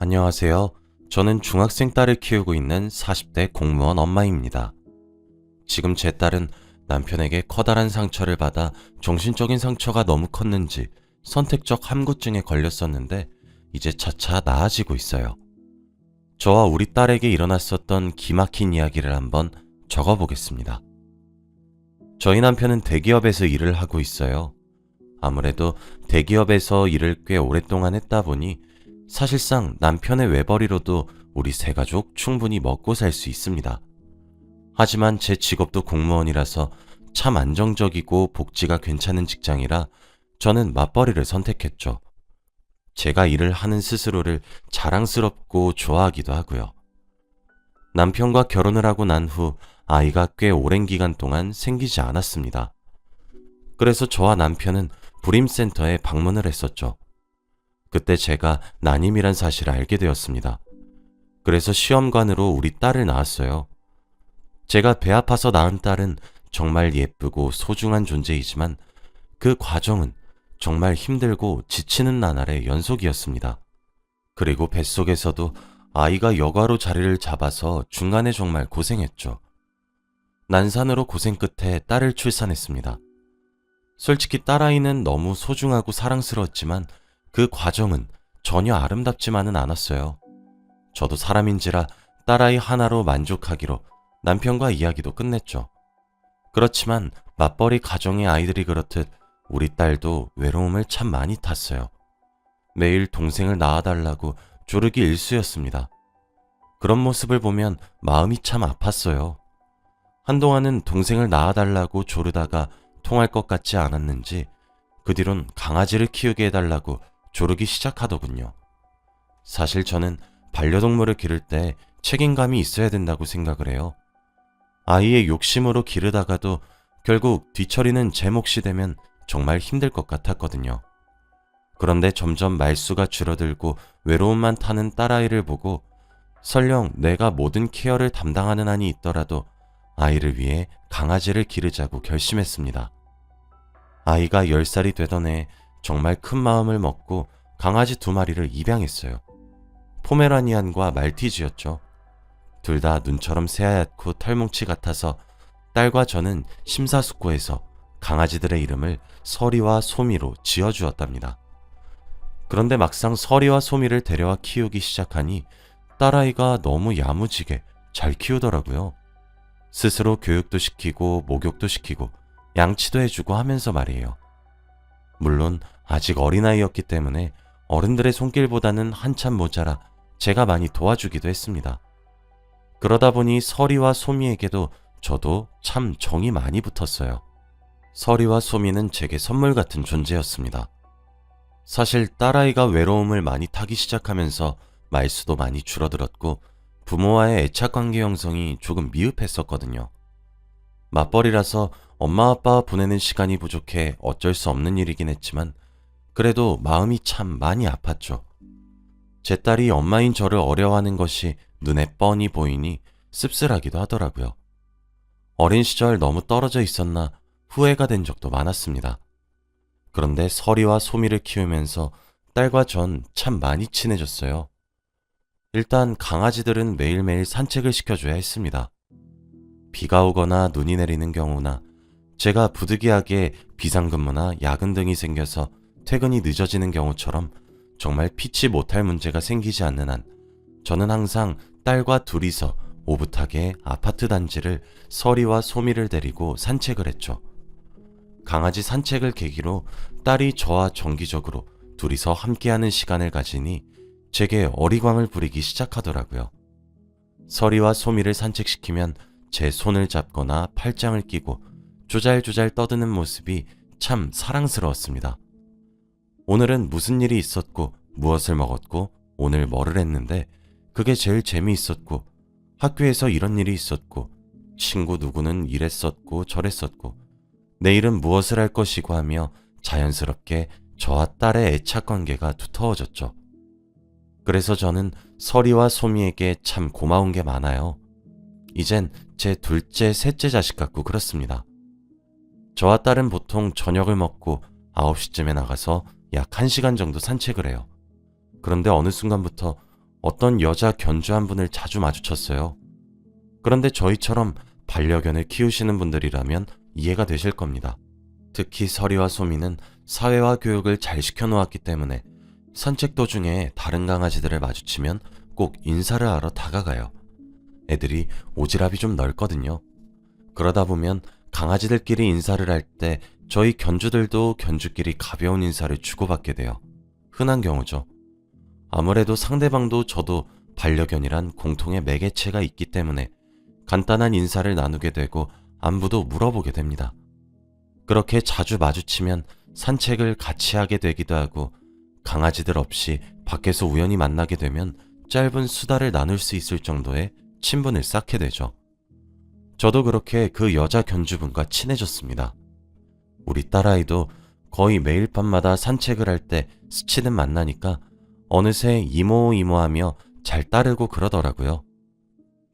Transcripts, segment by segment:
안녕하세요. 저는 중학생 딸을 키우고 있는 40대 공무원 엄마입니다. 지금 제 딸은 남편에게 커다란 상처를 받아 정신적인 상처가 너무 컸는지 선택적 함구증에 걸렸었는데 이제 차차 나아지고 있어요. 저와 우리 딸에게 일어났었던 기막힌 이야기를 한번 적어보겠습니다. 저희 남편은 대기업에서 일을 하고 있어요. 아무래도 대기업에서 일을 꽤 오랫동안 했다 보니 사실상 남편의 외벌이로도 우리 세 가족 충분히 먹고 살 수 있습니다. 하지만 제 직업도 공무원이라서 참 안정적이고 복지가 괜찮은 직장이라 저는 맞벌이를 선택했죠. 제가 일을 하는 스스로를 자랑스럽고 좋아하기도 하고요. 남편과 결혼을 하고 난 후 아이가 꽤 오랜 기간 동안 생기지 않았습니다. 그래서 저와 남편은 불임센터에 방문을 했었죠. 그때 제가 난임이란 사실을 알게 되었습니다. 그래서 시험관으로 우리 딸을 낳았어요. 제가 배 아파서 낳은 딸은 정말 예쁘고 소중한 존재이지만 그 과정은 정말 힘들고 지치는 나날의 연속이었습니다. 그리고 뱃속에서도 아이가 여과로 자리를 잡아서 중간에 정말 고생했죠. 난산으로 고생 끝에 딸을 출산했습니다. 솔직히 딸아이는 너무 소중하고 사랑스러웠지만 그 과정은 전혀 아름답지만은 않았어요. 저도 사람인지라 딸아이 하나로 만족하기로 남편과 이야기도 끝냈죠. 그렇지만 맞벌이 가정의 아이들이 그렇듯 우리 딸도 외로움을 참 많이 탔어요. 매일 동생을 낳아달라고 조르기 일쑤였습니다. 그런 모습을 보면 마음이 참 아팠어요. 한동안은 동생을 낳아달라고 조르다가 통할 것 같지 않았는지 그 뒤론 강아지를 키우게 해달라고 조르기 시작하더군요. 사실 저는 반려동물을 기를 때 책임감이 있어야 된다고 생각을 해요. 아이의 욕심으로 기르다가도 결국 뒤처리는 제 몫이 되면 정말 힘들 것 같았거든요. 그런데 점점 말수가 줄어들고 외로움만 타는 딸아이를 보고 설령 내가 모든 케어를 담당하는 한이 있더라도 아이를 위해 강아지를 기르자고 결심했습니다. 아이가 10살이 되던 해 정말 큰 마음을 먹고 강아지 2마리를 입양했어요. 포메라니안과 말티즈였죠. 둘 다 눈처럼 새하얗고 털뭉치 같아서 딸과 저는 심사숙고해서 강아지들의 이름을 서리와 소미로 지어주었답니다. 그런데 막상 서리와 소미를 데려와 키우기 시작하니 딸아이가 너무 야무지게 잘 키우더라고요. 스스로 교육도 시키고 목욕도 시키고 양치도 해주고 하면서 말이에요. 물론 아직 어린아이였기 때문에 어른들의 손길보다는 한참 모자라 제가 많이 도와주기도 했습니다. 그러다 보니 서리와 소미에게도 저도 참 정이 많이 붙었어요. 서리와 소미는 제게 선물 같은 존재였습니다. 사실 딸아이가 외로움을 많이 타기 시작하면서 말수도 많이 줄어들었고 부모와의 애착관계 형성이 조금 미흡했었거든요. 맞벌이라서 엄마 아빠와 보내는 시간이 부족해 어쩔 수 없는 일이긴 했지만 그래도 마음이 참 많이 아팠죠. 제 딸이 엄마인 저를 어려워하는 것이 눈에 뻔히 보이니 씁쓸하기도 하더라고요. 어린 시절 너무 떨어져 있었나 후회가 된 적도 많았습니다. 그런데 서리와 소미를 키우면서 딸과 전 참 많이 친해졌어요. 일단 강아지들은 매일매일 산책을 시켜줘야 했습니다. 비가 오거나 눈이 내리는 경우나 제가 부득이하게 비상근무나 야근 등이 생겨서 퇴근이 늦어지는 경우처럼 정말 피치 못할 문제가 생기지 않는 한 저는 항상 딸과 둘이서 오붓하게 아파트 단지를 서리와 소미를 데리고 산책을 했죠. 강아지 산책을 계기로 딸이 저와 정기적으로 둘이서 함께하는 시간을 가지니 제게 어리광을 부리기 시작하더라고요. 서리와 소미를 산책시키면 제 손을 잡거나 팔짱을 끼고 조잘조잘 떠드는 모습이 참 사랑스러웠습니다. 오늘은 무슨 일이 있었고 무엇을 먹었고 오늘 뭐를 했는데 그게 제일 재미있었고 학교에서 이런 일이 있었고 친구 누구는 이랬었고 저랬었고 내일은 무엇을 할 것이고 하며 자연스럽게 저와 딸의 애착관계가 두터워졌죠. 그래서 저는 서리와 소미에게 참 고마운 게 많아요. 이젠 제 둘째, 셋째 자식 같고 그렇습니다. 저와 딸은 보통 저녁을 먹고 9시쯤에 나가서 약 1시간 정도 산책을 해요. 그런데 어느 순간부터 어떤 여자 견주 한 분을 자주 마주쳤어요. 그런데 저희처럼 반려견을 키우시는 분들이라면 이해가 되실 겁니다. 특히 서리와 소미는 사회화 교육을 잘 시켜놓았기 때문에 산책 도중에 다른 강아지들을 마주치면 꼭 인사를 하러 다가가요. 애들이 오지랖이 좀 넓거든요. 그러다 보면 강아지들끼리 인사를 할 때 저희 견주들도 견주끼리 가벼운 인사를 주고받게 돼요. 흔한 경우죠. 아무래도 상대방도 저도 반려견이란 공통의 매개체가 있기 때문에 간단한 인사를 나누게 되고 안부도 물어보게 됩니다. 그렇게 자주 마주치면 산책을 같이 하게 되기도 하고 강아지들 없이 밖에서 우연히 만나게 되면 짧은 수다를 나눌 수 있을 정도의 친분을 쌓게 되죠. 저도 그렇게 그 여자 견주분과 친해졌습니다. 우리 딸아이도 거의 매일 밤마다 산책을 할 때 스치듯 만나니까 어느새 이모 이모하며 잘 따르고 그러더라고요.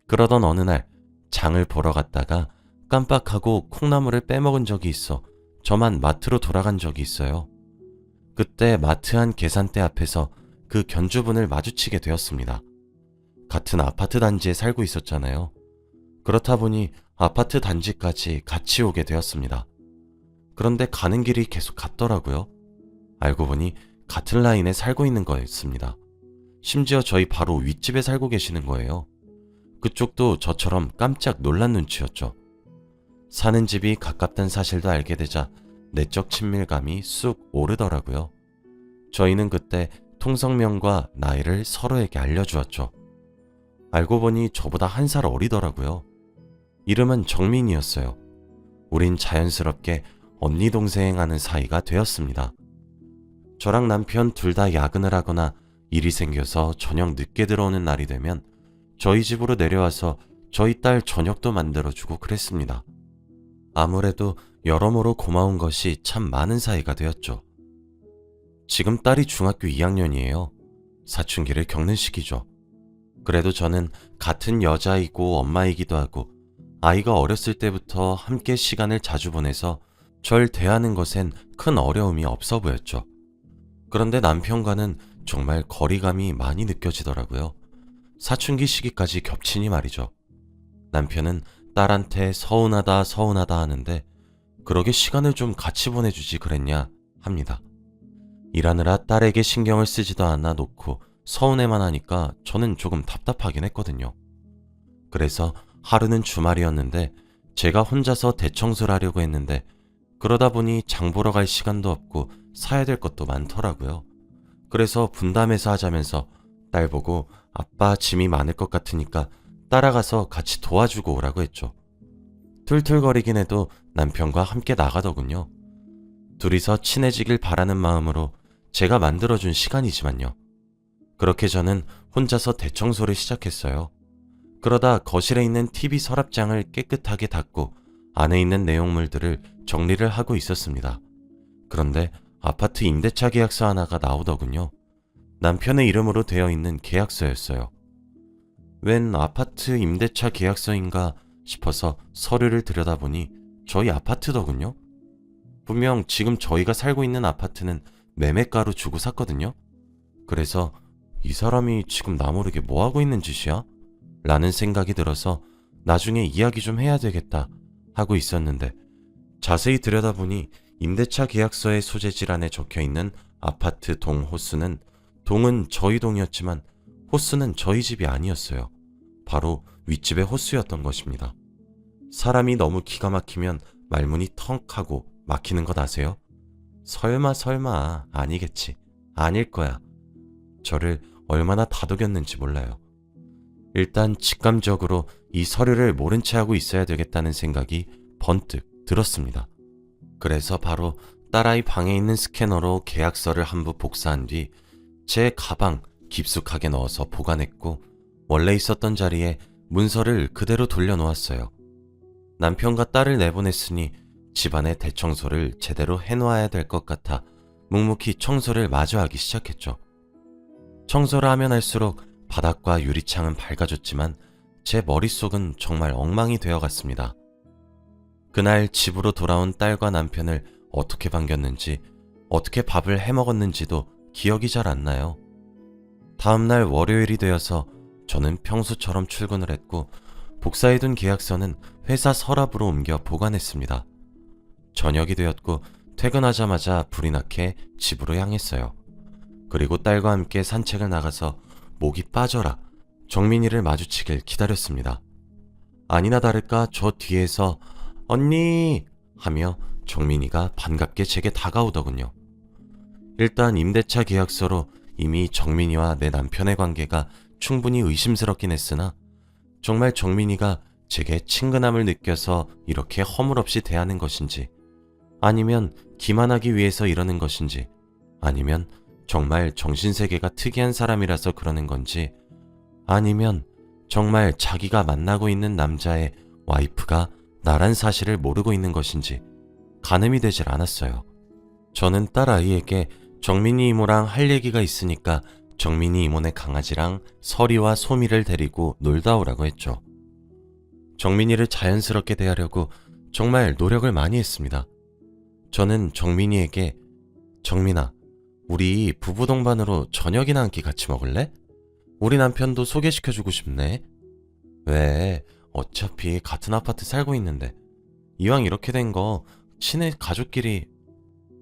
그러던 어느 날 장을 보러 갔다가 깜빡하고 콩나물을 빼먹은 적이 있어 저만 마트로 돌아간 적이 있어요. 그때 마트 안 계산대 앞에서 그 견주분을 마주치게 되었습니다. 같은 아파트 단지에 살고 있었잖아요. 그렇다 보니 아파트 단지까지 같이 오게 되었습니다. 그런데 가는 길이 계속 같더라고요. 알고 보니 같은 라인에 살고 있는 거였습니다. 심지어 저희 바로 윗집에 살고 계시는 거예요. 그쪽도 저처럼 깜짝 놀란 눈치였죠. 사는 집이 가깝다는 사실도 알게 되자 내적 친밀감이 쑥 오르더라고요. 저희는 그때 통성명과 나이를 서로에게 알려주었죠. 알고 보니 저보다 1살 어리더라고요. 이름은 정민이었어요. 우린 자연스럽게 언니 동생 하는 사이가 되었습니다. 저랑 남편 둘 다 야근을 하거나 일이 생겨서 저녁 늦게 들어오는 날이 되면 저희 집으로 내려와서 저희 딸 저녁도 만들어주고 그랬습니다. 아무래도 여러모로 고마운 것이 참 많은 사이가 되었죠. 지금 딸이 중학교 2학년이에요. 사춘기를 겪는 시기죠. 그래도 저는 같은 여자이고 엄마이기도 하고 아이가 어렸을 때부터 함께 시간을 자주 보내서 절 대하는 것엔 큰 어려움이 없어 보였죠. 그런데 남편과는 정말 거리감이 많이 느껴지더라고요. 사춘기 시기까지 겹치니 말이죠. 남편은 딸한테 서운하다 하는데 그러게 시간을 좀 같이 보내주지 그랬냐 합니다. 일하느라 딸에게 신경을 쓰지도 않아 놓고 서운해만 하니까 저는 조금 답답하긴 했거든요. 그래서 하루는 주말이었는데 제가 혼자서 대청소를 하려고 했는데 그러다 보니 장 보러 갈 시간도 없고 사야 될 것도 많더라고요. 그래서 분담해서 하자면서 딸 보고 아빠 짐이 많을 것 같으니까 따라가서 같이 도와주고 오라고 했죠. 툴툴거리긴 해도 남편과 함께 나가더군요. 둘이서 친해지길 바라는 마음으로 제가 만들어준 시간이지만요. 그렇게 저는 혼자서 대청소를 시작했어요. 그러다 거실에 있는 TV 서랍장을 깨끗하게 닦고 안에 있는 내용물들을 정리를 하고 있었습니다. 그런데 아파트 임대차 계약서 하나가 나오더군요. 남편의 이름으로 되어 있는 계약서였어요. 웬 아파트 임대차 계약서인가 싶어서 서류를 들여다보니 저희 아파트더군요. 분명 지금 저희가 살고 있는 아파트는 매매가로 주고 샀거든요. 그래서 이 사람이 지금 나 모르게 뭐하고 있는 짓이야? 라는 생각이 들어서 나중에 이야기 좀 해야 되겠다 하고 있었는데 자세히 들여다보니 임대차 계약서의 소재지란에 적혀있는 아파트 동 호수는 동은 저희 동이었지만 호수는 저희 집이 아니었어요. 바로 윗집의 호수였던 것입니다. 사람이 너무 기가 막히면 말문이 턱 하고 막히는 것 아세요? 설마 아니겠지. 아닐 거야. 저를 얼마나 다독였는지 몰라요. 일단 직감적으로 이 서류를 모른 채 하고 있어야 되겠다는 생각이 번뜩 들었습니다. 그래서 바로 딸아이 방에 있는 스캐너로 계약서를 한 부 복사한 뒤 제 가방 깊숙하게 넣어서 보관했고 원래 있었던 자리에 문서를 그대로 돌려놓았어요. 남편과 딸을 내보냈으니 집안의 대청소를 제대로 해놓아야 될 것 같아 묵묵히 청소를 마저 하기 시작했죠. 청소를 하면 할수록 바닥과 유리창은 밝아졌지만 제 머릿속은 정말 엉망이 되어갔습니다. 그날 집으로 돌아온 딸과 남편을 어떻게 반겼는지 어떻게 밥을 해먹었는지도 기억이 잘 안 나요. 다음날 월요일이 되어서 저는 평소처럼 출근을 했고 복사해둔 계약서는 회사 서랍으로 옮겨 보관했습니다. 저녁이 되었고 퇴근하자마자 불이 나게 집으로 향했어요. 그리고 딸과 함께 산책을 나가서 목이 빠져라 정민이를 마주치길 기다렸습니다. 아니나 다를까 저 뒤에서 언니 하며 정민이가 반갑게 제게 다가오더군요. 일단 임대차 계약서로 이미 정민이와 내 남편의 관계가 충분히 의심스럽긴 했으나 정말 정민이가 제게 친근함을 느껴서 이렇게 허물없이 대하는 것인지, 아니면 기만하기 위해서 이러는 것인지, 아니면 정말 정신세계가 특이한 사람이라서 그러는 건지, 아니면 정말 자기가 만나고 있는 남자의 와이프가 나란 사실을 모르고 있는 것인지 가늠이 되질 않았어요. 저는 딸아이에게 정민이 이모랑 할 얘기가 있으니까 정민이 이모네 강아지랑 서리와 소미를 데리고 놀다 오라고 했죠. 정민이를 자연스럽게 대하려고 정말 노력을 많이 했습니다. 저는 정민이에게 정민아, 우리 부부 동반으로 저녁이나 한 끼 같이 먹을래? 우리 남편도 소개시켜주고 싶네. 왜? 어차피 같은 아파트 살고 있는데 이왕 이렇게 된 거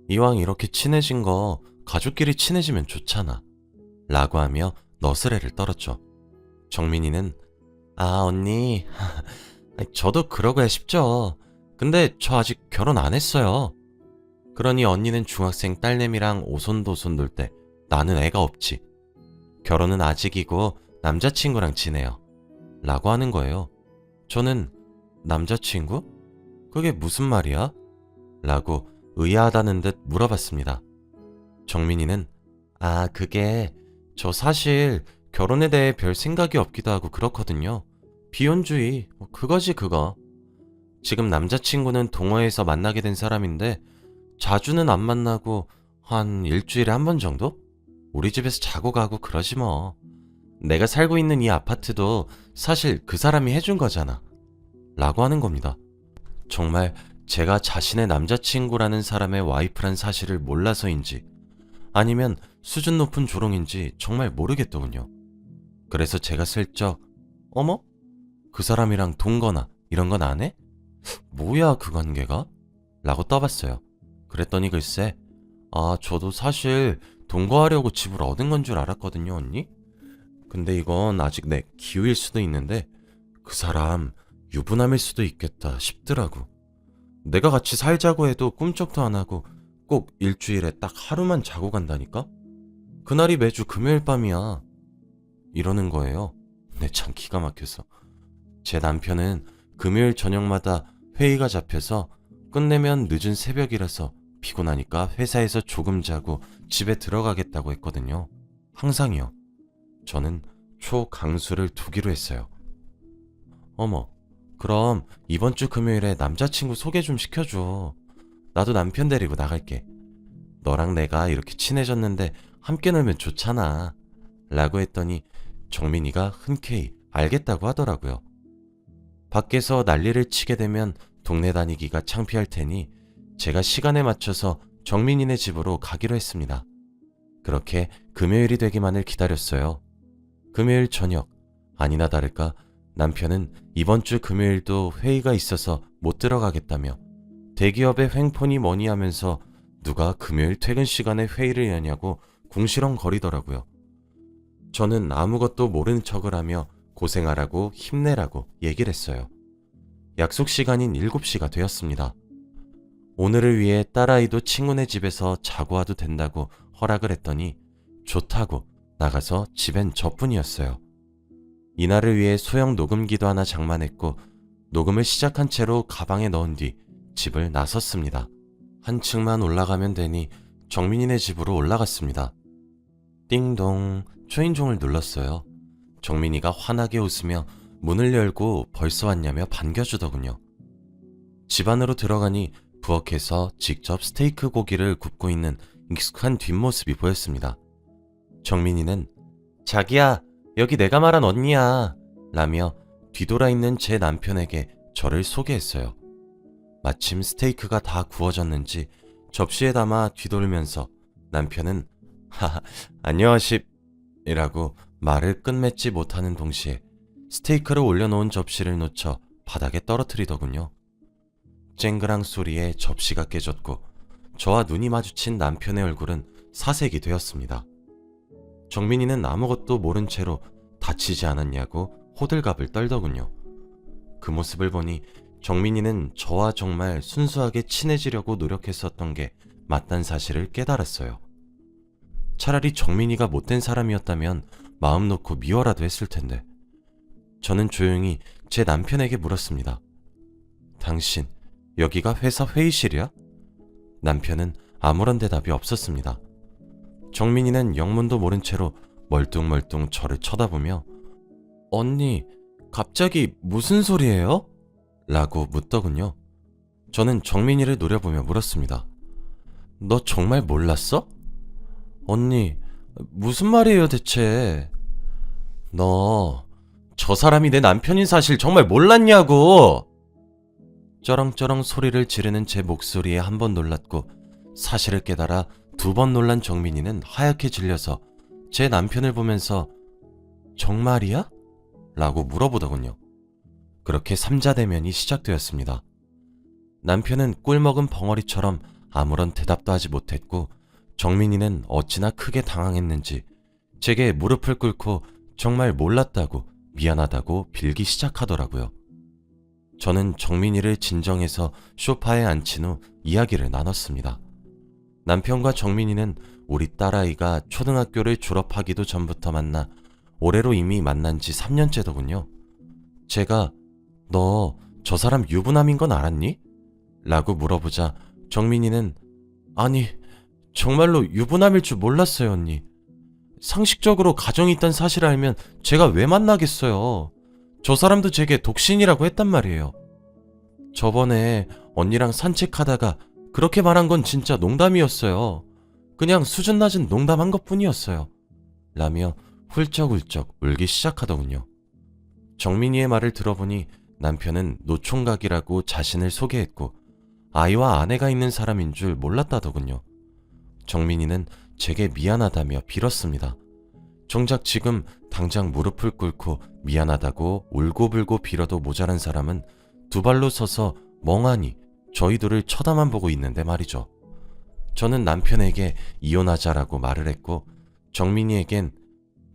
이왕 이렇게 친해진 거 가족끼리 친해지면 좋잖아 라고 하며 너스레를 떨었죠. 정민이는 언니 저도 그러고야 싶죠. 근데 저 아직 결혼 안 했어요. 그러니 언니는 중학생 딸내미랑 오손도손 놀 때 나는 애가 없지. 결혼은 아직이고 남자친구랑 지내요 라고 하는 거예요. 저는 남자친구? 그게 무슨 말이야? 라고 의아하다는 듯 물어봤습니다. 정민이는 그게 저 사실 결혼에 대해 별 생각이 없기도 하고 그렇거든요. 비혼주의 그거지 그거. 지금 남자친구는 동호회에서 만나게 된 사람인데 자주는 안 만나고 한 일주일에 한 번 정도? 우리 집에서 자고 가고 그러지 뭐. 내가 살고 있는 이 아파트도 사실 그 사람이 해준 거잖아 라고 하는 겁니다. 정말 제가 자신의 남자친구라는 사람의 와이프란 사실을 몰라서인지 아니면 수준 높은 조롱인지 정말 모르겠더군요. 그래서 제가 슬쩍 어머? 그 사람이랑 동거나 이런 건 안 해? 뭐야 그 관계가? 라고 떠봤어요. 그랬더니 글쎄 저도 사실 동거하려고 집을 얻은 건 줄 알았거든요 언니? 근데 이건 아직 내 기우일 수도 있는데 그 사람 유부남일 수도 있겠다 싶더라고. 내가 같이 살자고 해도 꿈쩍도 안 하고 꼭 일주일에 딱 하루만 자고 간다니까? 그날이 매주 금요일 밤이야. 이러는 거예요. 내 참 기가 막혀서. 제 남편은 금요일 저녁마다 회의가 잡혀서 끝내면 늦은 새벽이라서 피곤하니까 회사에서 조금 자고 집에 들어가겠다고 했거든요. 항상이요. 저는 초강수를 두기로 했어요. 어머, 그럼 이번 주 금요일에 남자친구 소개 좀 시켜줘. 나도 남편 데리고 나갈게. 너랑 내가 이렇게 친해졌는데 함께 놀면 좋잖아 라고 했더니 정민이가 흔쾌히 알겠다고 하더라고요. 밖에서 난리를 치게 되면 동네 다니기가 창피할 테니 제가 시간에 맞춰서 정민이네 집으로 가기로 했습니다. 그렇게 금요일이 되기만을 기다렸어요. 금요일 저녁, 아니나 다를까 남편은 이번 주 금요일도 회의가 있어서 못 들어가겠다며 대기업의 횡포니 뭐니 하면서 누가 금요일 퇴근 시간에 회의를 여냐고 궁시렁거리더라고요. 저는 아무것도 모르는 척을 하며 고생하라고 힘내라고 얘기를 했어요. 약속 시간인 7시가 되었습니다. 오늘을 위해 딸아이도 친구네 집에서 자고 와도 된다고 허락을 했더니 좋다고 나가서 집엔 저뿐이었어요. 이날을 위해 소형 녹음기도 하나 장만했고 녹음을 시작한 채로 가방에 넣은 뒤 집을 나섰습니다. 한층만 올라가면 되니 정민이네 집으로 올라갔습니다. 띵동 초인종을 눌렀어요. 정민이가 환하게 웃으며 문을 열고 벌써 왔냐며 반겨주더군요. 집 안으로 들어가니 부엌에서 직접 스테이크 고기를 굽고 있는 익숙한 뒷모습이 보였습니다. 정민이는 자기야, 여기 내가 말한 언니야 라며 뒤돌아 있는 제 남편에게 저를 소개했어요. 마침 스테이크가 다 구워졌는지 접시에 담아 뒤돌면서 남편은 안녕하십 이라고 말을 끝맺지 못하는 동시에 스테이크를 올려놓은 접시를 놓쳐 바닥에 떨어뜨리더군요. 쨍그랑 소리에 접시가 깨졌고 저와 눈이 마주친 남편의 얼굴은 사색이 되었습니다. 정민이는 아무것도 모른 채로 다치지 않았냐고 호들갑을 떨더군요. 그 모습을 보니 정민이는 저와 정말 순수하게 친해지려고 노력했었던 게 맞다는 사실을 깨달았어요. 차라리 정민이가 못된 사람이었다면 마음 놓고 미워라도 했을 텐데. 저는 조용히 제 남편에게 물었습니다. 당신, 여기가 회사 회의실이야? 남편은 아무런 대답이 없었습니다. 정민이는 영문도 모른 채로 멀뚱멀뚱 저를 쳐다보며 언니, 갑자기 무슨 소리예요? 라고 묻더군요. 저는 정민이를 노려보며 물었습니다. 너 정말 몰랐어? 언니, 무슨 말이에요 대체? 너, 저 사람이 내 남편인 사실 정말 몰랐냐고! 쩌렁쩌렁 소리를 지르는 제 목소리에 한 번 놀랐고 사실을 깨달아 2번 놀란 정민이는 하얗게 질려서 제 남편을 보면서 정말이야? 라고 물어보더군요. 그렇게 삼자대면이 시작되었습니다. 남편은 꿀먹은 벙어리처럼 아무런 대답도 하지 못했고 정민이는 어찌나 크게 당황했는지 제게 무릎을 꿇고 정말 몰랐다고 미안하다고 빌기 시작하더라고요. 저는 정민이를 진정해서 소파에 앉힌 후 이야기를 나눴습니다. 남편과 정민이는 우리 딸아이가 초등학교를 졸업하기도 전부터 만나 올해로 이미 만난 지 3년째더군요. 제가 너 저 사람 유부남인 건 알았니? 라고 물어보자 정민이는 아니 정말로 유부남일 줄 몰랐어요 언니. 상식적으로 가정이 있다는 사실을 알면 제가 왜 만나겠어요. 저 사람도 제게 독신이라고 했단 말이에요. 저번에 언니랑 산책하다가 그렇게 말한 건 진짜 농담이었어요. 그냥 수준 낮은 농담한 것뿐이었어요. 라며 훌쩍훌쩍 울기 시작하더군요. 정민이의 말을 들어보니 남편은 노총각이라고 자신을 소개했고 아이와 아내가 있는 사람인 줄 몰랐다더군요. 정민이는 제게 미안하다며 빌었습니다. 정작 지금 당장 무릎을 꿇고 미안하다고 울고불고 빌어도 모자란 사람은 2발로 서서 멍하니 저희 둘을 쳐다만 보고 있는데 말이죠. 저는 남편에게 이혼하자라고 말을 했고 정민이에겐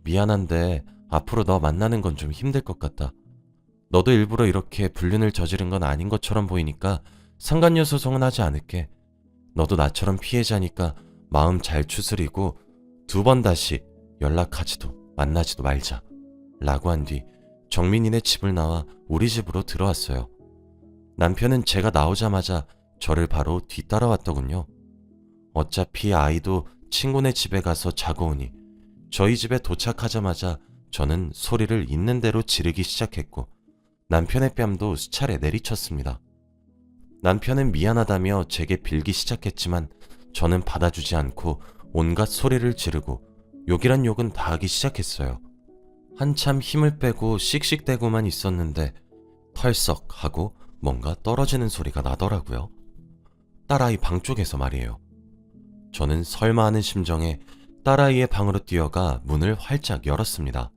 미안한데 앞으로 너 만나는 건 좀 힘들 것 같다. 너도 일부러 이렇게 불륜을 저지른 건 아닌 것처럼 보이니까 상간녀 소송은 하지 않을게. 너도 나처럼 피해자니까 마음 잘 추스리고 2번 다시 연락하지도 만나지도 말자. 라고 한 뒤 정민이네 집을 나와 우리 집으로 들어왔어요. 남편은 제가 나오자마자 저를 바로 뒤따라왔더군요. 어차피 아이도 친구네 집에 가서 자고 오니 저희 집에 도착하자마자 저는 소리를 있는 대로 지르기 시작했고 남편의 뺨도 수차례 내리쳤습니다. 남편은 미안하다며 제게 빌기 시작했지만 저는 받아주지 않고 온갖 소리를 지르고 욕이란 욕은 다 하기 시작했어요. 한참 힘을 빼고 씩씩대고만 있었는데 털썩 하고 뭔가 떨어지는 소리가 나더라고요. 딸아이 방 쪽에서 말이에요. 저는 설마 하는 심정에 딸아이의 방으로 뛰어가 문을 활짝 열었습니다.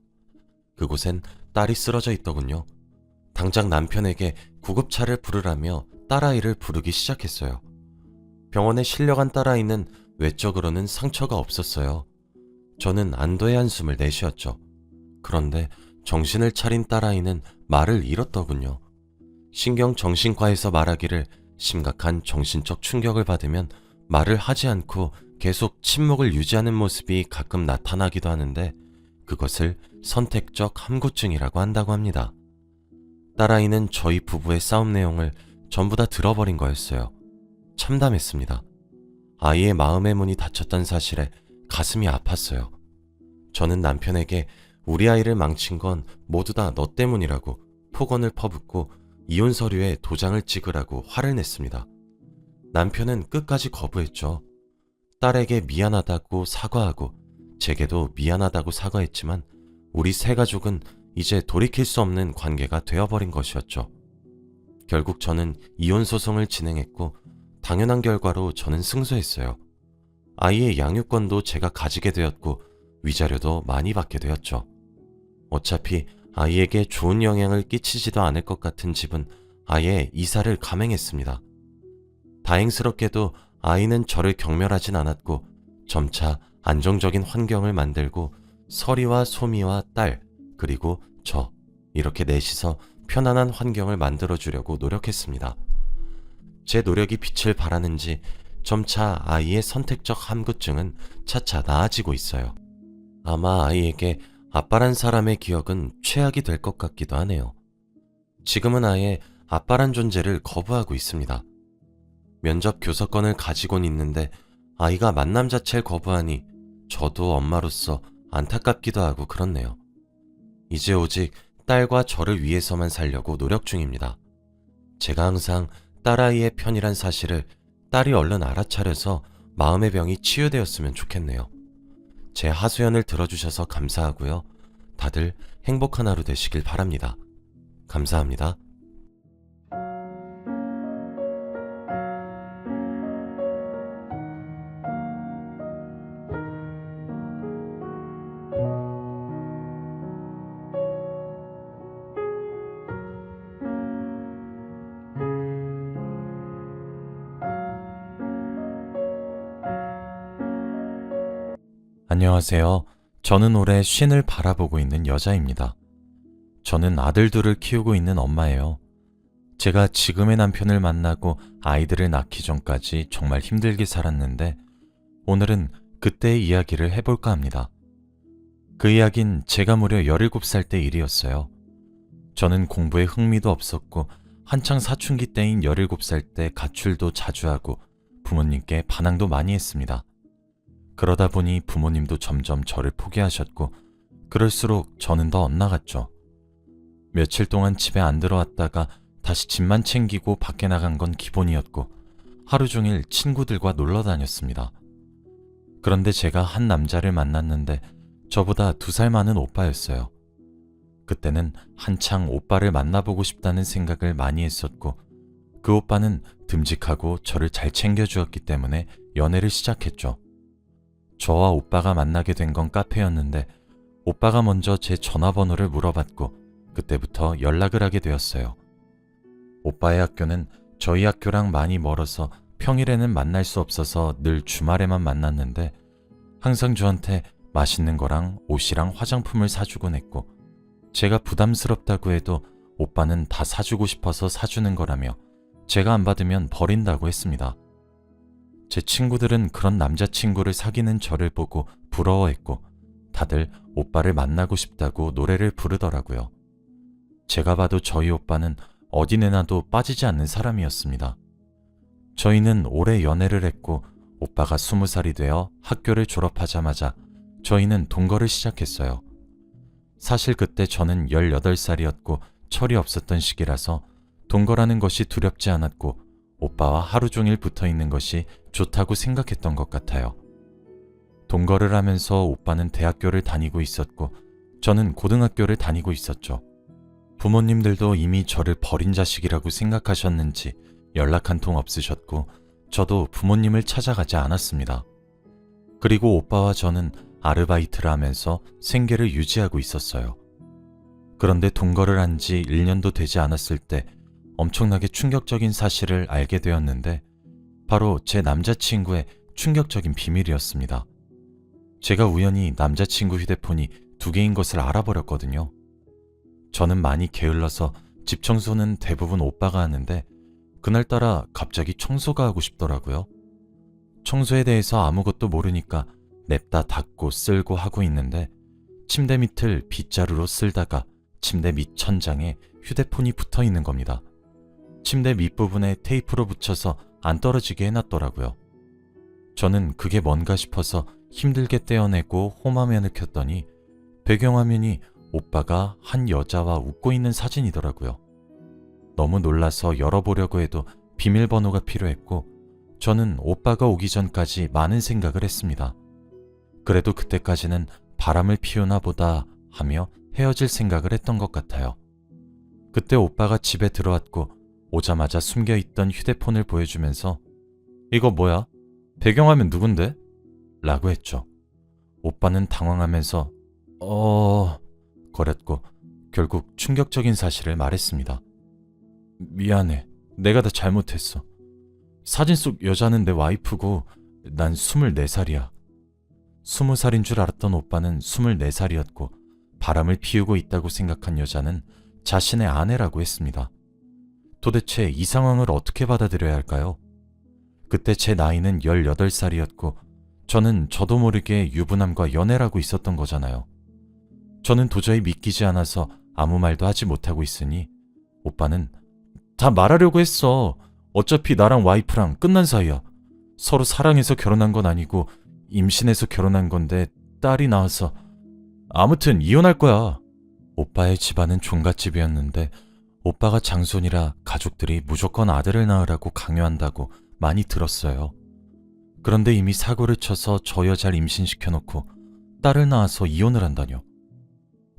그곳엔 딸이 쓰러져 있더군요. 당장 남편에게 구급차를 부르라며 딸아이를 부르기 시작했어요. 병원에 실려간 딸아이는 외적으로는 상처가 없었어요. 저는 안도의 한숨을 내쉬었죠. 그런데 정신을 차린 딸아이는 말을 잃었더군요. 신경정신과에서 말하기를 심각한 정신적 충격을 받으면 말을 하지 않고 계속 침묵을 유지하는 모습이 가끔 나타나기도 하는데 그것을 선택적 함구증이라고 한다고 합니다. 딸아이는 저희 부부의 싸움 내용을 전부 다 들어버린 거였어요. 참담했습니다. 아이의 마음의 문이 닫혔다는 사실에 가슴이 아팠어요. 저는 남편에게 우리 아이를 망친 건 모두 다 너 때문이라고 폭언을 퍼붓고 이혼 서류에 도장을 찍으라고 화를 냈습니다. 남편은 끝까지 거부했죠. 딸에게 미안하다고 사과하고 제게도 미안하다고 사과했지만 우리 세 가족은 이제 돌이킬 수 없는 관계가 되어버린 것이었죠. 결국 저는 이혼 소송을 진행했고 당연한 결과로 저는 승소했어요. 아이의 양육권도 제가 가지게 되었고 위자료도 많이 받게 되었죠. 어차피 아이에게 좋은 영향을 끼치지도 않을 것 같은 집은 아예 이사를 감행했습니다. 다행스럽게도 아이는 저를 경멸하진 않았고 점차 안정적인 환경을 만들고 서리와 소미와 딸 그리고 저 이렇게 넷이서 편안한 환경을 만들어주려고 노력했습니다. 제 노력이 빛을 발하는지 점차 아이의 선택적 함구증은 차차 나아지고 있어요. 아마 아이에게 아빠란 사람의 기억은 최악이 될 것 같기도 하네요. 지금은 아예 아빠란 존재를 거부하고 있습니다. 면접 교섭권을 가지곤 있는데 아이가 만남 자체를 거부하니 저도 엄마로서 안타깝기도 하고 그렇네요. 이제 오직 딸과 저를 위해서만 살려고 노력 중입니다. 제가 항상 딸아이의 편이란 사실을 딸이 얼른 알아차려서 마음의 병이 치유되었으면 좋겠네요. 제 하소연을 들어주셔서 감사하고요. 다들 행복한 하루 되시길 바랍니다. 감사합니다. 안녕하세요. 저는 올해 쉰을 바라보고 있는 여자입니다. 저는 아들 둘을 키우고 있는 엄마예요. 제가 지금의 남편을 만나고 아이들을 낳기 전까지 정말 힘들게 살았는데 오늘은 그때의 이야기를 해볼까 합니다. 그 이야기는 제가 무려 17살 때 일이었어요. 저는 공부에 흥미도 없었고 한창 사춘기 때인 17살 때 가출도 자주 하고 부모님께 반항도 많이 했습니다. 그러다 보니 부모님도 점점 저를 포기하셨고 그럴수록 저는 더 엇나갔죠. 며칠 동안 집에 안 들어왔다가 다시 집만 챙기고 밖에 나간 건 기본이었고 하루 종일 친구들과 놀러 다녔습니다. 그런데 제가 한 남자를 만났는데 저보다 2살 많은 오빠였어요. 그때는 한창 오빠를 만나보고 싶다는 생각을 많이 했었고 그 오빠는 듬직하고 저를 잘 챙겨주었기 때문에 연애를 시작했죠. 저와 오빠가 만나게 된 건 카페였는데 오빠가 먼저 제 전화번호를 물어봤고 그때부터 연락을 하게 되었어요. 오빠의 학교는 저희 학교랑 많이 멀어서 평일에는 만날 수 없어서 늘 주말에만 만났는데 항상 저한테 맛있는 거랑 옷이랑 화장품을 사주곤 했고 제가 부담스럽다고 해도 오빠는 다 사주고 싶어서 사주는 거라며 제가 안 받으면 버린다고 했습니다. 제 친구들은 그런 남자친구를 사귀는 저를 보고 부러워했고 다들 오빠를 만나고 싶다고 노래를 부르더라고요. 제가 봐도 저희 오빠는 어디 내놔도 빠지지 않는 사람이었습니다. 저희는 오래 연애를 했고 오빠가 20살이 되어 학교를 졸업하자마자 저희는 동거를 시작했어요. 사실 그때 저는 18살이었고 철이 없었던 시기라서 동거라는 것이 두렵지 않았고 오빠와 하루 종일 붙어 있는 것이 좋다고 생각했던 것 같아요. 동거를 하면서 오빠는 대학교를 다니고 있었고 저는 고등학교를 다니고 있었죠. 부모님들도 이미 저를 버린 자식이라고 생각하셨는지 연락 한 통 없으셨고 저도 부모님을 찾아가지 않았습니다. 그리고 오빠와 저는 아르바이트를 하면서 생계를 유지하고 있었어요. 그런데 동거를 한 지 1년도 되지 않았을 때 엄청나게 충격적인 사실을 알게 되었는데 바로 제 남자친구의 충격적인 비밀이었습니다. 제가 우연히 남자친구 휴대폰이 2개인 것을 알아버렸거든요. 저는 많이 게을러서 집 청소는 대부분 오빠가 하는데 그날따라 갑자기 청소가 하고 싶더라고요. 청소에 대해서 아무것도 모르니까 냅다 닦고 쓸고 하고 있는데 침대 밑을 빗자루로 쓸다가 침대 밑 천장에 휴대폰이 붙어 있는 겁니다. 침대 밑부분에 테이프로 붙여서 안 떨어지게 해놨더라고요. 저는 그게 뭔가 싶어서 힘들게 떼어내고 홈화면을 켰더니 배경화면이 오빠가 한 여자와 웃고 있는 사진이더라고요. 너무 놀라서 열어보려고 해도 비밀번호가 필요했고 저는 오빠가 오기 전까지 많은 생각을 했습니다. 그래도 그때까지는 바람을 피우나 보다 하며 헤어질 생각을 했던 것 같아요. 그때 오빠가 집에 들어왔고 오자마자 숨겨있던 휴대폰을 보여주면서 이거 뭐야? 배경화면 누군데? 라고 했죠. 오빠는 당황하면서 거렸고 결국 충격적인 사실을 말했습니다. 미안해. 내가 다 잘못했어. 사진 속 여자는 내 와이프고 난 24살이야. 20살인 줄 알았던 오빠는 24살이었고 바람을 피우고 있다고 생각한 여자는 자신의 아내라고 했습니다. 도대체 이 상황을 어떻게 받아들여야 할까요? 그때 제 나이는 18살이었고 저는 저도 모르게 유부남과 연애라고 있었던 거잖아요. 저는 도저히 믿기지 않아서 아무 말도 하지 못하고 있으니 오빠는 다 말하려고 했어. 어차피 나랑 와이프랑 끝난 사이야. 서로 사랑해서 결혼한 건 아니고 임신해서 결혼한 건데 딸이 나와서 아무튼 이혼할 거야. 오빠의 집안은 종갓집이었는데 오빠가 장손이라 가족들이 무조건 아들을 낳으라고 강요한다고 많이 들었어요. 그런데 이미 사고를 쳐서 저 여자를 임신시켜놓고 딸을 낳아서 이혼을 한다뇨.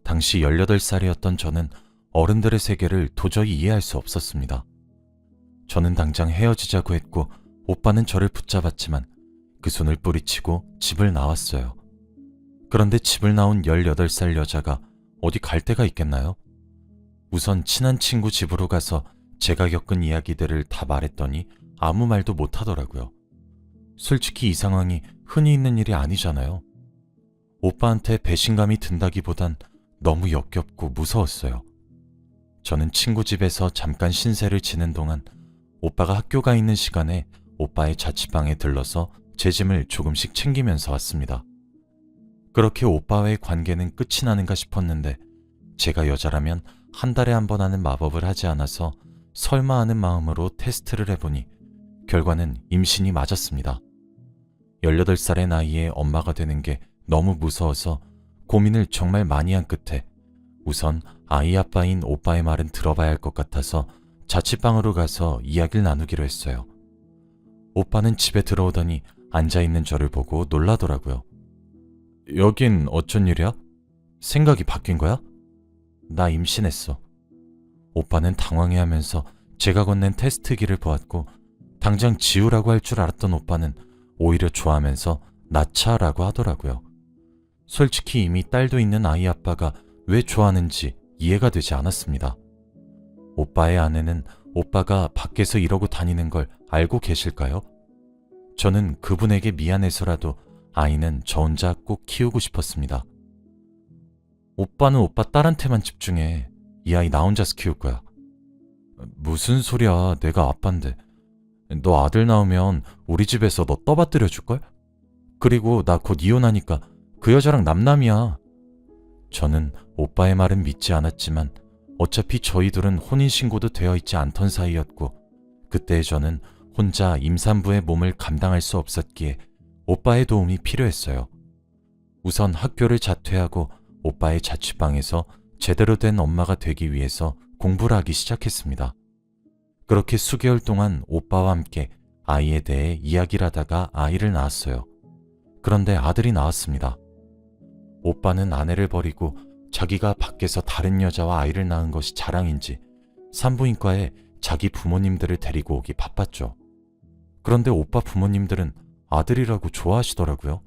당시 18살이었던 저는 어른들의 세계를 도저히 이해할 수 없었습니다. 저는 당장 헤어지자고 했고 오빠는 저를 붙잡았지만 그 손을 뿌리치고 집을 나왔어요. 그런데 집을 나온 18살 여자가 어디 갈 데가 있겠나요? 우선 친한 친구 집으로 가서 제가 겪은 이야기들을 다 말했더니 아무 말도 못 하더라고요. 솔직히 이 상황이 흔히 있는 일이 아니잖아요. 오빠한테 배신감이 든다기보단 너무 역겹고 무서웠어요. 저는 친구 집에서 잠깐 신세를 지는 동안 오빠가 학교 가 있는 시간에 오빠의 자취방에 들러서 제 짐을 조금씩 챙기면서 왔습니다. 그렇게 오빠와의 관계는 끝이 나는가 싶었는데 제가 여자라면 한 달에 한 번 하는 마법을 하지 않아서 설마 하는 마음으로 테스트를 해보니 결과는 임신이 맞았습니다. 18살의 나이에 엄마가 되는 게 너무 무서워서 고민을 정말 많이 한 끝에 우선 아이 아빠인 오빠의 말은 들어봐야 할 것 같아서 자취방으로 가서 이야기를 나누기로 했어요. 오빠는 집에 들어오더니 앉아있는 저를 보고 놀라더라고요. 여긴 어쩐 일이야? 생각이 바뀐 거야? 나 임신했어. 오빠는 당황해하면서 제가 건넨 테스트기를 보았고 당장 지우라고 할 줄 알았던 오빠는 오히려 좋아하면서 낳자라고 하더라고요. 솔직히 이미 딸도 있는 아이 아빠가 왜 좋아하는지 이해가 되지 않았습니다. 오빠의 아내는 오빠가 밖에서 이러고 다니는 걸 알고 계실까요? 저는 그분에게 미안해서라도 아이는 저 혼자 꼭 키우고 싶었습니다. 오빠는 오빠 딸한테만 집중해. 이 아이 나 혼자서 키울 거야. 무슨 소리야. 내가 아빠인데. 너 아들 낳으면 우리 집에서 너 떠받들여 줄걸? 그리고 나 곧 이혼하니까 그 여자랑 남남이야. 저는 오빠의 말은 믿지 않았지만 어차피 저희 둘은 혼인신고도 되어 있지 않던 사이였고 그때 저는 혼자 임산부의 몸을 감당할 수 없었기에 오빠의 도움이 필요했어요. 우선 학교를 자퇴하고 오빠의 자취방에서 제대로 된 엄마가 되기 위해서 공부를 하기 시작했습니다. 그렇게 수개월 동안 오빠와 함께 아이에 대해 이야기를 하다가 아이를 낳았어요. 그런데 아들이 나왔습니다. 오빠는 아내를 버리고 자기가 밖에서 다른 여자와 아이를 낳은 것이 자랑인지 산부인과에 자기 부모님들을 데리고 오기 바빴죠. 그런데 오빠 부모님들은 아들이라고 좋아하시더라고요.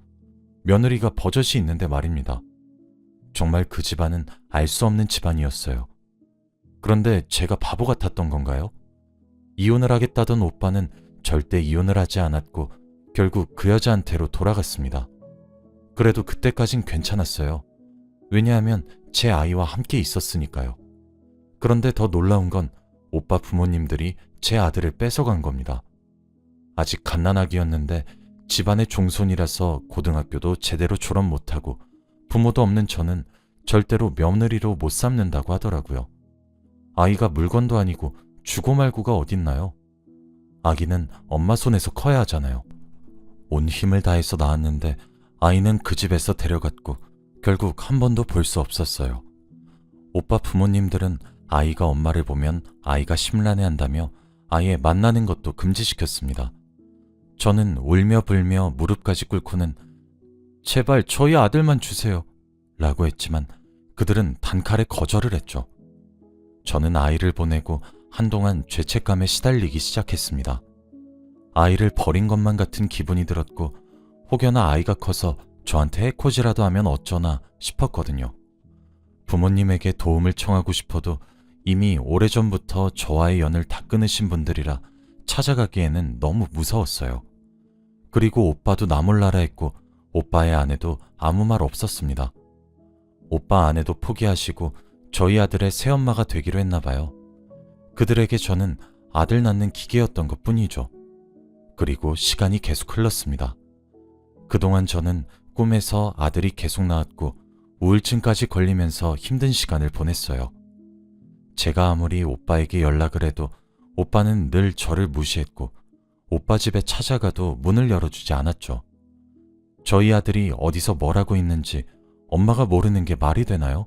며느리가 버젓이 있는데 말입니다. 정말 그 집안은 알 수 없는 집안이었어요. 그런데 제가 바보 같았던 건가요? 이혼을 하겠다던 오빠는 절대 이혼을 하지 않았고 결국 그 여자한테로 돌아갔습니다. 그래도 그때까진 괜찮았어요. 왜냐하면 제 아이와 함께 있었으니까요. 그런데 더 놀라운 건 오빠 부모님들이 제 아들을 뺏어간 겁니다. 아직 갓난아기였는데 집안의 종손이라서 고등학교도 제대로 졸업 못하고 부모도 없는 저는 절대로 며느리로 못 삼는다고 하더라고요. 아이가 물건도 아니고 주고 말고가 어딨나요? 아기는 엄마 손에서 커야 하잖아요. 온 힘을 다해서 낳았는데 아이는 그 집에서 데려갔고 결국 한 번도 볼 수 없었어요. 오빠 부모님들은 아이가 엄마를 보면 아이가 심란해한다며 아예 만나는 것도 금지시켰습니다. 저는 울며 불며 무릎까지 꿇고는 제발 저희 아들만 주세요 라고 했지만 그들은 단칼에 거절을 했죠. 저는 아이를 보내고 한동안 죄책감에 시달리기 시작했습니다. 아이를 버린 것만 같은 기분이 들었고 혹여나 아이가 커서 저한테 해코지라도 하면 어쩌나 싶었거든요. 부모님에게 도움을 청하고 싶어도 이미 오래전부터 저와의 연을 다 끊으신 분들이라 찾아가기에는 너무 무서웠어요. 그리고 오빠도 나 몰라라 했고 오빠의 아내도 아무 말 없었습니다. 오빠 아내도 포기하시고 저희 아들의 새엄마가 되기로 했나 봐요. 그들에게 저는 아들 낳는 기계였던 것 뿐이죠. 그리고 시간이 계속 흘렀습니다. 그동안 저는 꿈에서 아들이 계속 나왔고 우울증까지 걸리면서 힘든 시간을 보냈어요. 제가 아무리 오빠에게 연락을 해도 오빠는 늘 저를 무시했고 오빠 집에 찾아가도 문을 열어주지 않았죠. 저희 아들이 어디서 뭘 하고 있는지 엄마가 모르는 게 말이 되나요?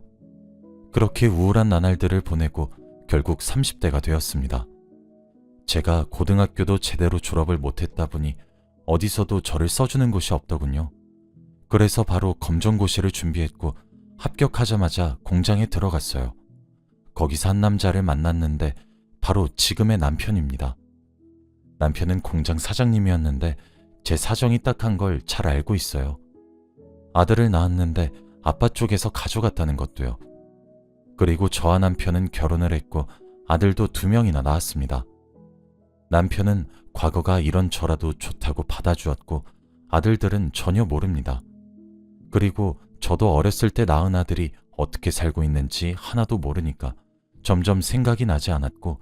그렇게 우울한 나날들을 보내고 결국 30대가 되었습니다. 제가 고등학교도 제대로 졸업을 못했다 보니 어디서도 저를 써주는 곳이 없더군요. 그래서 바로 검정고시를 준비했고 합격하자마자 공장에 들어갔어요. 거기서 한 남자를 만났는데 바로 지금의 남편입니다. 남편은 공장 사장님이었는데 제 사정이 딱한 걸 잘 알고 있어요. 아들을 낳았는데 아빠 쪽에서 가져갔다는 것도요. 그리고 저와 남편은 결혼을 했고 아들도 2명이나 낳았습니다. 남편은 과거가 이런저라도 좋다고 받아주었고 아들들은 전혀 모릅니다. 그리고 저도 어렸을 때 낳은 아들이 어떻게 살고 있는지 하나도 모르니까 점점 생각이 나지 않았고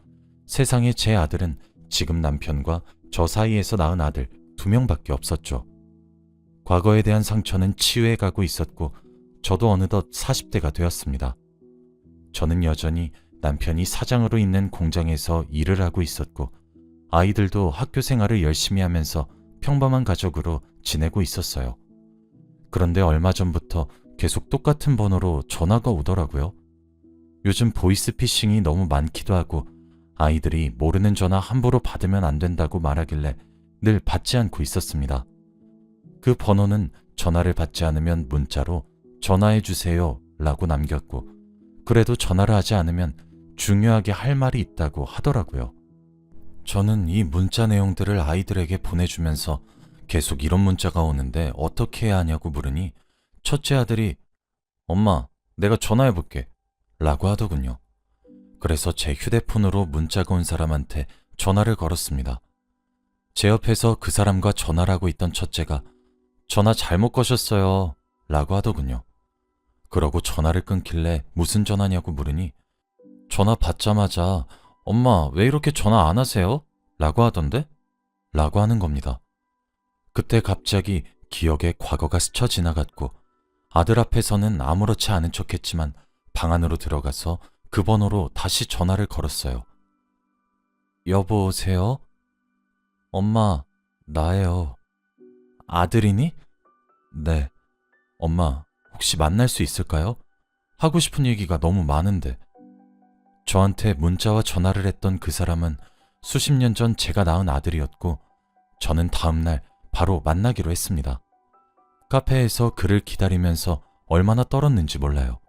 세상에 제 아들은 지금 남편과 저 사이에서 낳은 아들 2명밖에 없었죠. 과거에 대한 상처는 치유해 가고 있었고 저도 어느덧 40대가 되었습니다. 저는 여전히 남편이 사장으로 있는 공장에서 일을 하고 있었고 아이들도 학교 생활을 열심히 하면서 평범한 가족으로 지내고 있었어요. 그런데 얼마 전부터 계속 똑같은 번호로 전화가 오더라고요. 요즘 보이스피싱이 너무 많기도 하고 아이들이 모르는 전화 함부로 받으면 안 된다고 말하길래 늘 받지 않고 있었습니다. 그 번호는 전화를 받지 않으면 문자로 전화해 주세요 라고 남겼고 그래도 전화를 하지 않으면 중요하게 할 말이 있다고 하더라고요. 저는 이 문자 내용들을 아이들에게 보내주면서 계속 이런 문자가 오는데 어떻게 해야 하냐고 물으니 첫째 아들이 엄마, 내가 전화해볼게 라고 하더군요. 그래서 제 휴대폰으로 문자가 온 사람한테 전화를 걸었습니다. 제 옆에서 그 사람과 전화를 하고 있던 첫째가 전화 잘못 거셨어요 라고 하더군요. 그러고 전화를 끊길래 무슨 전화냐고 물으니 전화 받자마자 엄마 왜 이렇게 전화 안 하세요? 라고 하던데? 라고 하는 겁니다. 그때 갑자기 기억에 과거가 스쳐 지나갔고 아들 앞에서는 아무렇지 않은 척했지만 방 안으로 들어가서 그 번호로 다시 전화를 걸었어요. 여보세요? 엄마, 나예요. 아들이니? 네. 엄마, 혹시 만날 수 있을까요? 하고 싶은 얘기가 너무 많은데. 저한테 문자와 전화를 했던 그 사람은 수십 년 전 제가 낳은 아들이었고 저는 다음날 바로 만나기로 했습니다. 카페에서 그를 기다리면서 얼마나 떨었는지 몰라요.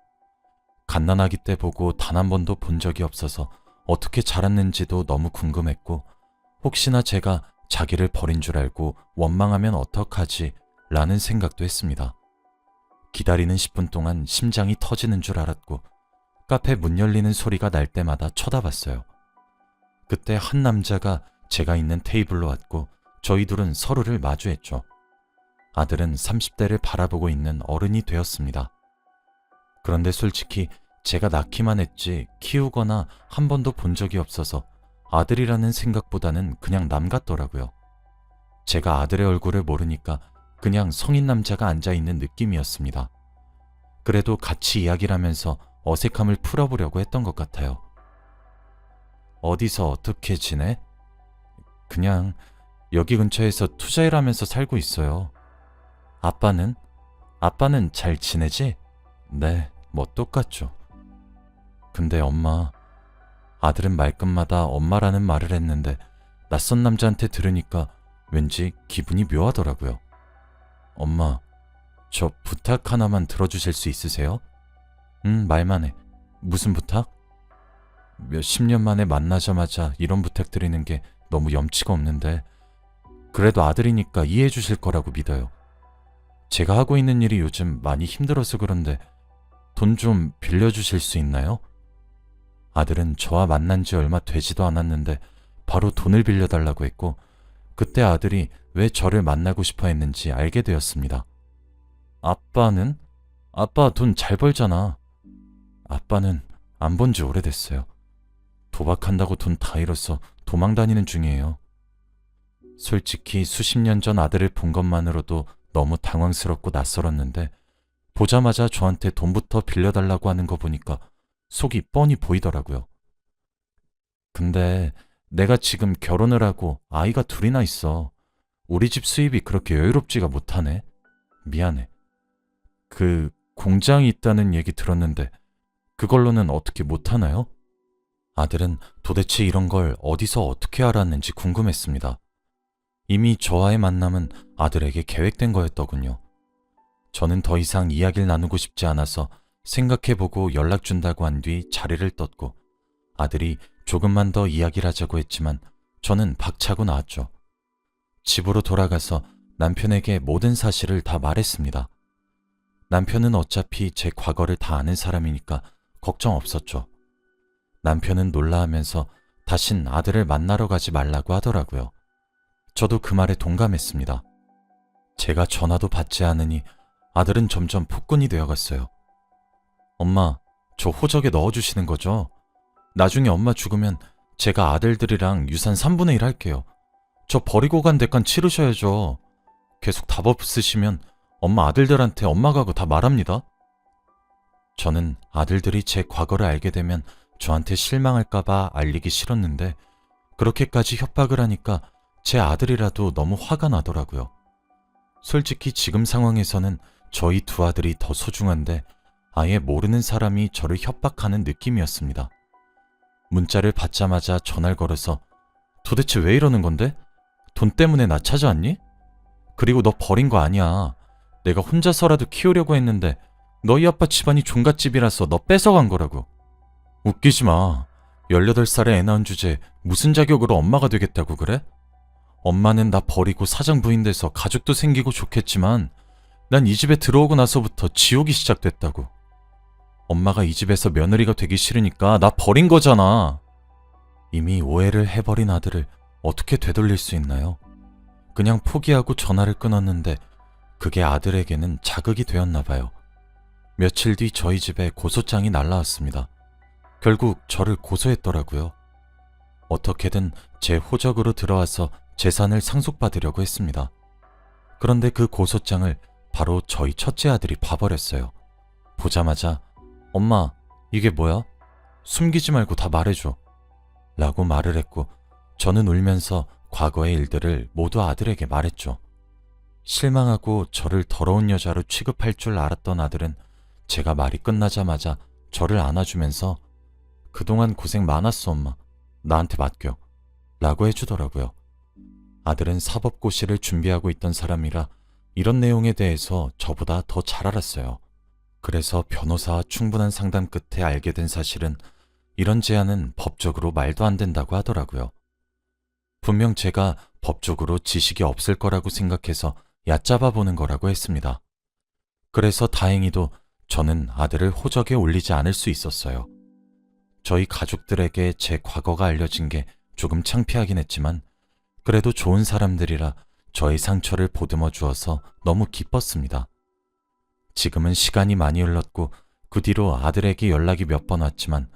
갓난아기 때 보고 단 한 번도 본 적이 없어서 어떻게 자랐는지도 너무 궁금했고 혹시나 제가 자기를 버린 줄 알고 원망하면 어떡하지 라는 생각도 했습니다. 기다리는 10분 동안 심장이 터지는 줄 알았고 카페 문 열리는 소리가 날 때마다 쳐다봤어요. 그때 한 남자가 제가 있는 테이블로 왔고 저희 둘은 서로를 마주했죠. 아들은 30대를 바라보고 있는 어른이 되었습니다. 그런데 솔직히 제가 낳기만 했지 키우거나 한 번도 본 적이 없어서 아들이라는 생각보다는 그냥 남 같더라고요. 제가 아들의 얼굴을 모르니까 그냥 성인 남자가 앉아있는 느낌이었습니다. 그래도 같이 이야기를 하면서 어색함을 풀어보려고 했던 것 같아요. 어디서 어떻게 지내? 그냥 여기 근처에서 투자일하면서 살고 있어요. 아빠는? 아빠는 잘 지내지? 네, 뭐 똑같죠. 근데 엄마, 아들은 말끝마다 엄마라는 말을 했는데 낯선 남자한테 들으니까 왠지 기분이 묘하더라고요. 엄마, 저 부탁 하나만 들어주실 수 있으세요? 말만 해. 무슨 부탁? 몇십 년 만에 만나자마자 이런 부탁 드리는 게 너무 염치가 없는데 그래도 아들이니까 이해해 주실 거라고 믿어요. 제가 하고 있는 일이 요즘 많이 힘들어서 그런데 돈 좀 빌려주실 수 있나요? 아들은 저와 만난 지 얼마 되지도 않았는데 바로 돈을 빌려달라고 했고, 그때 아들이 왜 저를 만나고 싶어 했는지 알게 되었습니다. 아빠는? 아빠 돈 잘 벌잖아. 아빠는 안 본 지 오래됐어요. 도박한다고 돈 다 잃어서 도망 다니는 중이에요. 솔직히 수십 년 전 아들을 본 것만으로도 너무 당황스럽고 낯설었는데, 보자마자 저한테 돈부터 빌려달라고 하는 거 보니까 속이 뻔히 보이더라고요. 근데 내가 지금 결혼을 하고 아이가 둘이나 있어. 우리 집 수입이 그렇게 여유롭지가 못하네. 미안해. 그 공장이 있다는 얘기 들었는데 그걸로는 어떻게 못하나요? 아들은 도대체 이런 걸 어디서 어떻게 알았는지 궁금했습니다. 이미 저와의 만남은 아들에게 계획된 거였더군요. 저는 더 이상 이야기를 나누고 싶지 않아서 생각해보고 연락 준다고 한 뒤 자리를 떴고, 아들이 조금만 더 이야기를 하자고 했지만 저는 박차고 나왔죠. 집으로 돌아가서 남편에게 모든 사실을 다 말했습니다. 남편은 어차피 제 과거를 다 아는 사람이니까 걱정 없었죠. 남편은 놀라하면서 다신 아들을 만나러 가지 말라고 하더라고요. 저도 그 말에 동감했습니다. 제가 전화도 받지 않으니 아들은 점점 폭군이 되어갔어요. 엄마, 저 호적에 넣어주시는 거죠? 나중에 엄마 죽으면 제가 아들들이랑 유산 3분의 1 할게요. 저 버리고 간 대간 치르셔야죠. 계속 답 없으시면 엄마 아들들한테 엄마 가고 다 말합니다. 저는 아들들이 제 과거를 알게 되면 저한테 실망할까봐 알리기 싫었는데, 그렇게까지 협박을 하니까 제 아들이라도 너무 화가 나더라고요. 솔직히 지금 상황에서는 저희 두 아들이 더 소중한데 아예 모르는 사람이 저를 협박하는 느낌이었습니다. 문자를 받자마자 전화를 걸어서 도대체 왜 이러는 건데? 돈 때문에 나 찾아왔니? 그리고 너 버린 거 아니야. 내가 혼자서라도 키우려고 했는데 너희 아빠 집안이 종갓집이라서 너 뺏어간 거라고. 웃기지 마. 18살에 애 낳은 주제에 무슨 자격으로 엄마가 되겠다고 그래? 엄마는 나 버리고 사장 부인 돼서 가족도 생기고 좋겠지만 난 이 집에 들어오고 나서부터 지옥이 시작됐다고. 엄마가 이 집에서 며느리가 되기 싫으니까 나 버린 거잖아. 이미 오해를 해버린 아들을 어떻게 되돌릴 수 있나요? 그냥 포기하고 전화를 끊었는데 그게 아들에게는 자극이 되었나 봐요. 며칠 뒤 저희 집에 고소장이 날라왔습니다. 결국 저를 고소했더라고요. 어떻게든 제 호적으로 들어와서 재산을 상속받으려고 했습니다. 그런데 그 고소장을 바로 저희 첫째 아들이 봐버렸어요. 보자마자 엄마, 이게 뭐야? 숨기지 말고 다 말해줘. 라고 말을 했고, 저는 울면서 과거의 일들을 모두 아들에게 말했죠. 실망하고 저를 더러운 여자로 취급할 줄 알았던 아들은 제가 말이 끝나자마자 저를 안아주면서 그동안 고생 많았어 엄마. 나한테 맡겨. 라고 해주더라고요. 아들은 사법고시를 준비하고 있던 사람이라 이런 내용에 대해서 저보다 더 잘 알았어요. 그래서 변호사와 충분한 상담 끝에 알게 된 사실은 이런 제안은 법적으로 말도 안 된다고 하더라고요. 분명 제가 법적으로 지식이 없을 거라고 생각해서 얕잡아 보는 거라고 했습니다. 그래서 다행히도 저는 아들을 호적에 올리지 않을 수 있었어요. 저희 가족들에게 제 과거가 알려진 게 조금 창피하긴 했지만 그래도 좋은 사람들이라 저의 상처를 보듬어 주어서 너무 기뻤습니다. 지금은 시간이 많이 흘렀고 그 뒤로 아들에게 연락이 몇 번 왔지만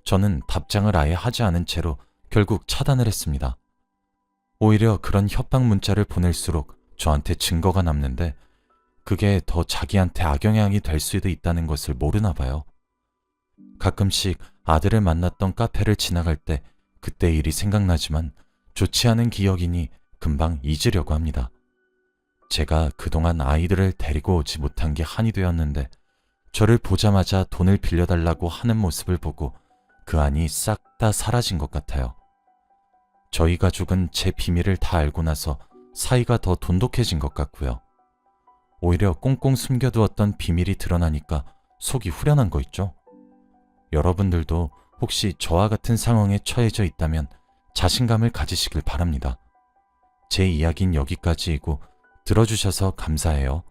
저는 답장을 아예 하지 않은 채로 결국 차단을 했습니다. 오히려 그런 협박 문자를 보낼수록 저한테 증거가 남는데 그게 더 자기한테 악영향이 될 수도 있다는 것을 모르나 봐요. 가끔씩 아들을 만났던 카페를 지나갈 때 그때 일이 생각나지만 좋지 않은 기억이니 금방 잊으려고 합니다. 제가 그동안 아이들을 데리고 오지 못한 게 한이 되었는데 저를 보자마자 돈을 빌려달라고 하는 모습을 보고 그 한이 싹 다 사라진 것 같아요. 저희 가족은 제 비밀을 다 알고 나서 사이가 더 돈독해진 것 같고요. 오히려 꽁꽁 숨겨두었던 비밀이 드러나니까 속이 후련한 거 있죠? 여러분들도 혹시 저와 같은 상황에 처해져 있다면 자신감을 가지시길 바랍니다. 제 이야기는 여기까지이고 들어주셔서 감사해요.